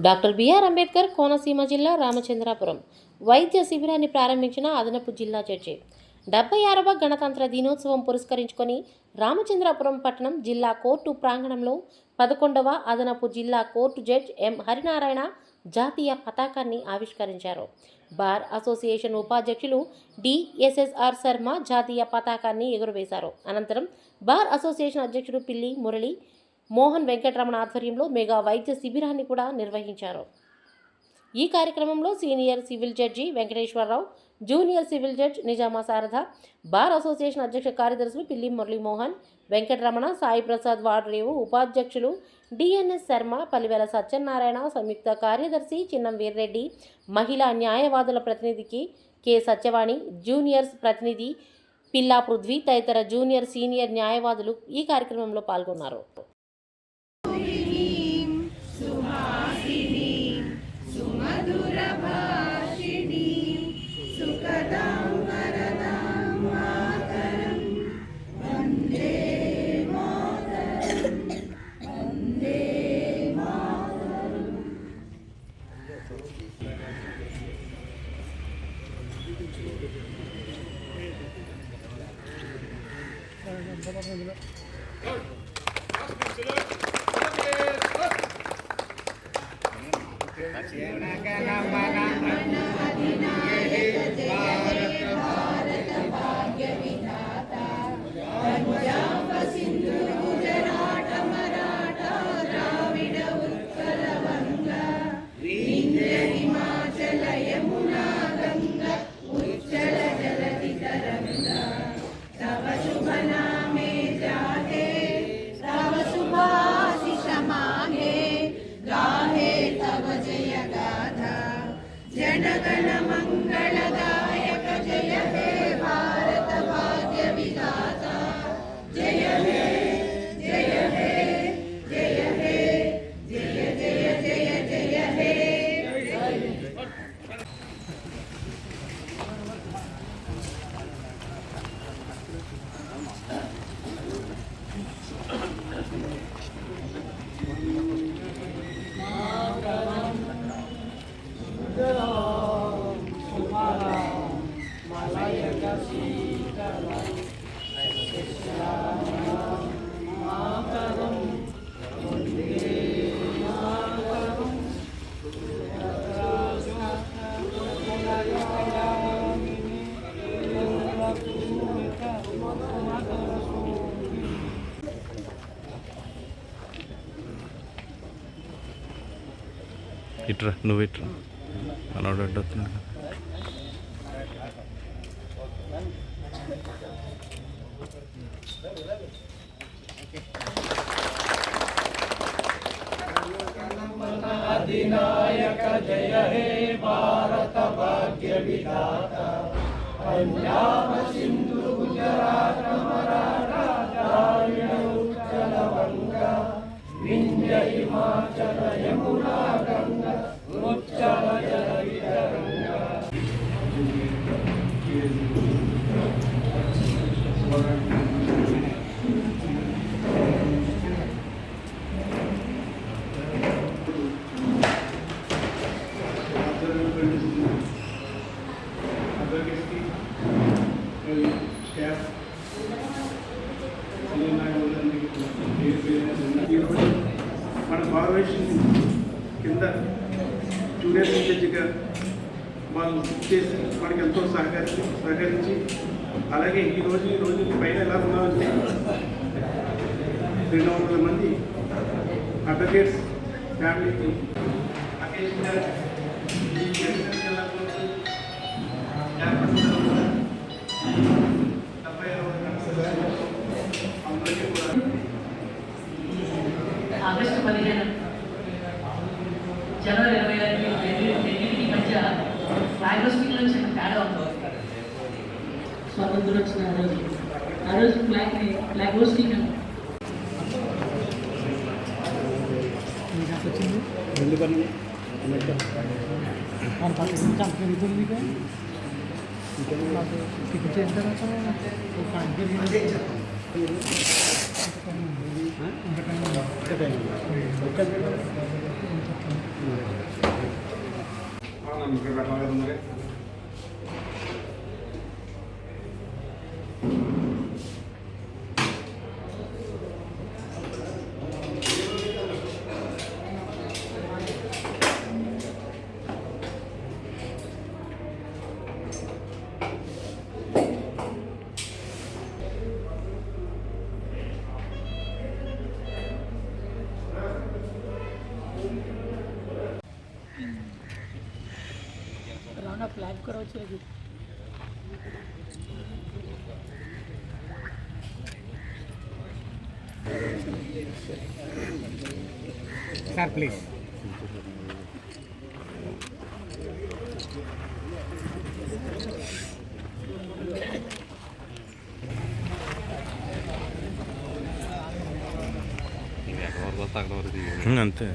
Doctor BR Ambedkar Konaseema జిల్లా రామచంద్రాపురం వైద్య శిబిరాన్ని ప్రారంభించిన అదనపు జిల్లా జడ్జి 76వ గణతంత్ర దినోత్సవం పురస్కరించుకొని రామచంద్రాపురం పట్టణం జిల్లా కోర్టు ప్రాంగణంలో 11వ అదనపు జిల్లా కోర్టు జడ్జ్ ఎం హరినారాయణ జాతీయ పతాకాన్ని ఆవిష్కరించారు. బార్ అసోసియేషన్ ఉపాధ్యక్షులు డిఎస్ఎస్ఆర్ శర్మ జాతీయ పతాకాన్ని ఎగురవేశారు. అనంతరం బార్ అసోసియేషన్ అధ్యక్షుడు పిల్లి మురళి మోహన్ వెంకటరమణ ఆధ్వర్యంలో మెగా వైద్య శిబిరాన్ని కూడా నిర్వహించారు. ఈ కార్యక్రమంలో senior civil judge Venkateswara Rao, junior civil judge Nizama Sharada, bar association అధ్యక్ష కార్యదర్శులు పిల్లి మురళీమోహన్, వెంకటరమణ, సాయి ప్రసాద్ వాడ్రేవు, ఉపాధ్యక్షులు డిఎన్ఎస్ శర్మ, పలివెల సత్యనారాయణ, సంయుక్త కార్యదర్శి చిన్నం వీర్రెడ్డి, మహిళా న్యాయవాదుల ప్రతినిధికి కె సత్యవాణి, జూనియర్స్ ప్రతినిధి పిల్లా పృథ్వీ తదితర జూనియర్ సీనియర్ న్యాయవాదులు ఈ కార్యక్రమంలో పాల్గొన్నారు. जनगण मंगलदायक जय हे भारत भाग्य विधाता जय हे जय हे जय हे जय जय जय जय हे ఇట్రా నువ్వు ఇట్రా మనోడు అడ్డొస్తుంది. अधिनायक जय हे भारत भाग्य विधाता पंजाब सिंधु गुजरात मराठा द्राविड़ उत्कल बंगा विंध्य हिमाचल यमुना गंगा उच्चल जलधि तरंगा మన భారతదేశం కింద జూనియర్ జడ్జిగా వాళ్ళు చేసి మనకి ఎంతో సహకరించి అలాగే ఈ రోజు పైన ఎలా ఉన్నామంటే 200 మంది అడ్వకేట్స్ ఫ్యామిలీకి అకేషన్గా ఆగస్టు 15 జనవరి 22 మధ్య ఫ్లాగ్ హోస్టింగ్లో చిన్న తేడా ఉంది. స్వాతంత్రం వచ్చిన ఆ రోజు ఫ్లాగ్ హోస్టింగ్ ఇంకా राणा फ्लैग करो चाहिए సార్ ప్లీజ్ అంతే